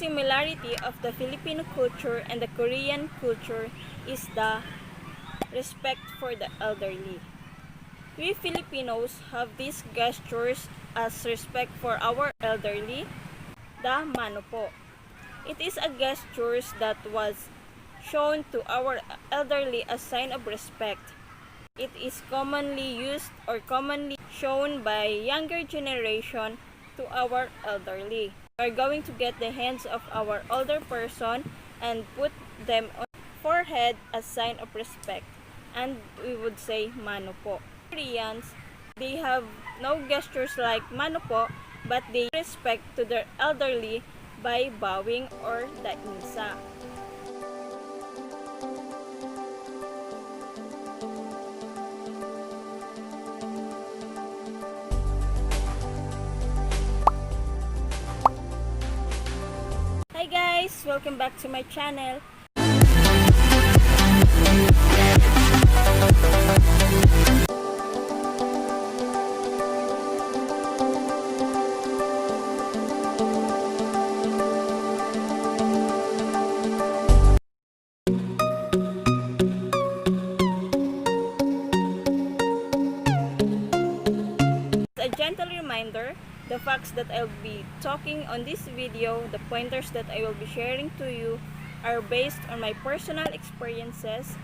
similarity of the Filipino culture and the Korean culture is the respect for the elderly. We Filipinos have these gestures as respect for our elderly, the Mano Po. It is a gesture that was shown to our elderly as sign of respect. It is commonly used or commonly shown by younger generation to our elderly. We are going to get the hands of our older person and put them on forehead as sign of respect, and we would say Mano Po. Koreans, they have no gestures like Mano Po, but they respect to their elderly by bowing or the Insa. Hi guys! Welcome back to my channel. A gentle reminder, the facts that I'll be talking on this video, the pointers that I will be sharing to you are based on my personal experiences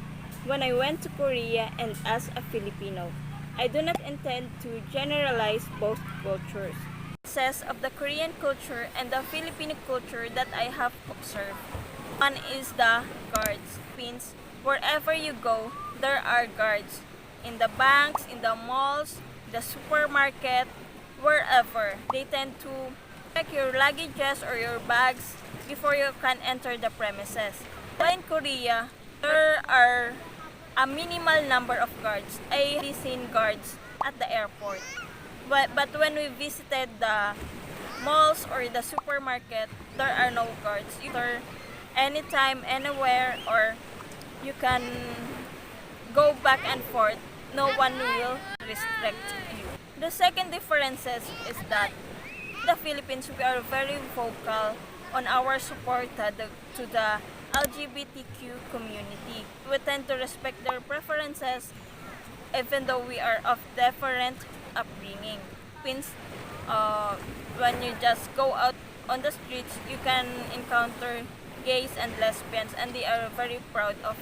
when I went to Korea and as a Filipino. I do not intend to generalize both cultures. Says of the Korean culture and the Filipino culture that I have observed. One is the guards. Means wherever you go, there are guards. In the banks, in the malls, the supermarket, wherever. They tend to check your luggages or your bags before you can enter the premises. While in Korea, there are a minimal number of guards. I have seen guards at the airport. But when we visited the malls or the supermarket, there are no guards. Either anytime, anywhere, or you can go back and forth. No one will restrict you. The second differences is that the Philippines, we are very vocal on our support to the LGBTQ community. We tend to respect their preferences even though we are of different upbringing. When you just go out on the streets, you can encounter gays and lesbians, and they are very proud of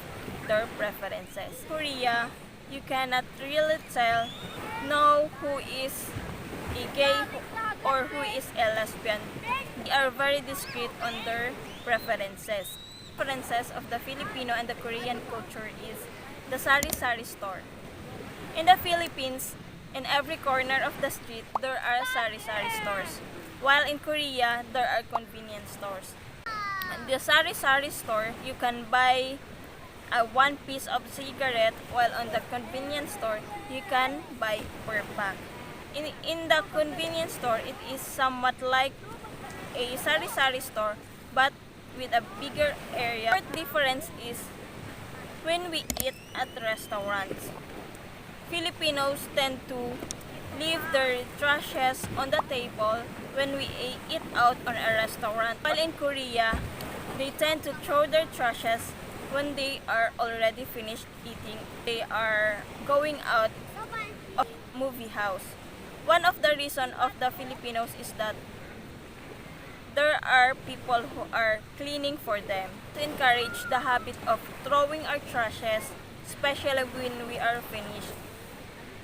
their preferences. Korea, you cannot really tell who is a gay or who is a lesbian. They are very discreet on their preferences. Differences of the Filipino and the Korean culture is the Sari-sari store. In the Philippines, in every corner of the street, there are Sari-sari stores. While in Korea, there are convenience stores. In the Sari-sari store, you can buy one piece of cigarette, while on the convenience store you can buy per pack. In the convenience store, it is somewhat like a sari-sari store but with a bigger area. The difference is when we eat at restaurants. Filipinos tend to leave their trashes on the table when we eat out on a restaurant. While in Korea, they tend to throw their trashes when they are already finished eating. They are going out of movie house. One of the reasons of the Filipinos is that there are people who are cleaning for them. To encourage the habit of throwing our trashes, especially when we are finished.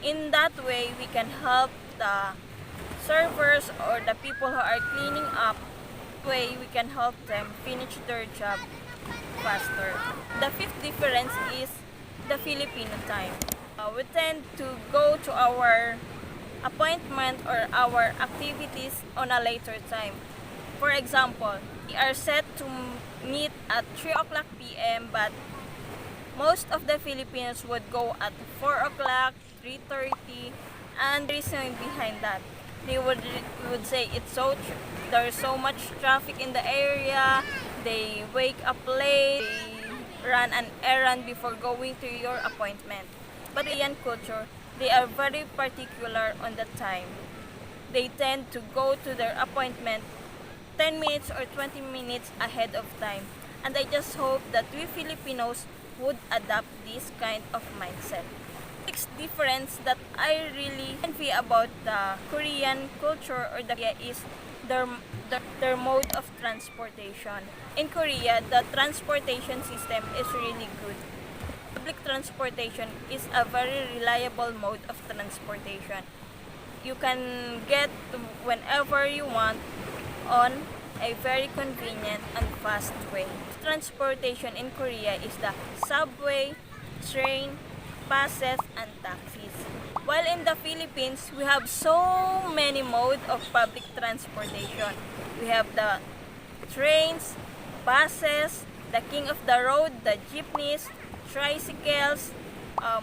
In that way, we can help the servers or the people who are cleaning up. Way we can help them finish their job faster. The fifth difference is the Filipino time. We tend to go to our appointment or our activities on a later time. For example, we are set to meet at 3 o'clock p.m. but most of the Filipinos would go at 4 o'clock, 3:30, and the reason behind that, they would say there's so much traffic in the area. They wake up late, they run an errand before going to your appointment. But in Korean culture, they are very particular on the time. They tend to go to their appointment 10 minutes or 20 minutes ahead of time. And I just hope that we Filipinos would adopt this kind of mindset. Next difference that I really envy about the Korean culture or the Korea is their mode of transportation. In Korea, the transportation system is really good. Public transportation is a very reliable mode of transportation. You can get to whenever you want on a very convenient and fast way. Transportation in Korea is the subway, train, buses, and taxis. While in the Philippines, we have so many modes of public transportation. We have the trains, buses, the king of the road, the jeepneys, tricycles,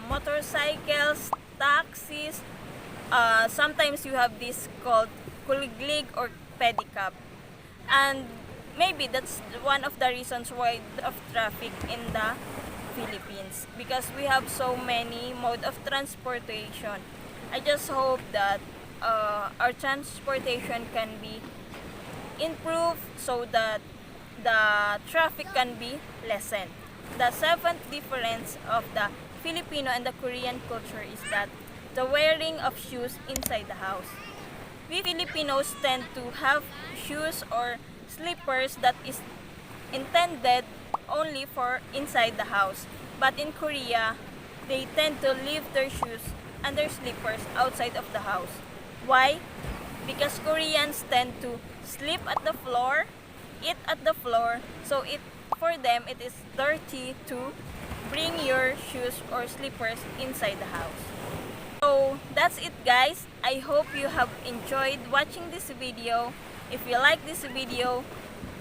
motorcycles, taxis. Sometimes you have this called kuliglig or pedicab. And maybe that's one of the reasons why of traffic in the Philippines, because we have so many mode of transportation. I just hope that our transportation can be improved so that the traffic can be lessened. The seventh difference of the Filipino and the Korean culture is that the wearing of shoes inside the house. We Filipinos tend to have shoes or slippers that is intended only for inside the house. But in Korea, they tend to leave their shoes and their slippers outside of the house. Why? Because Koreans tend to sleep at the floor, eat at the floor, so for them it is dirty to bring your shoes or slippers inside the house. So that's it, guys. I hope you have enjoyed watching this video. If you like this video,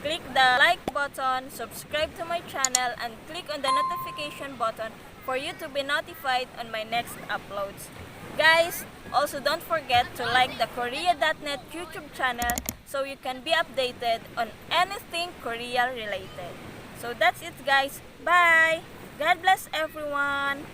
click the like button, subscribe to my channel, and click on the notification button for you to be notified on my next uploads. Guys, also don't forget to like the Korea.net YouTube channel so you can be updated on anything Korea related. So that's it, guys. Bye! God bless everyone!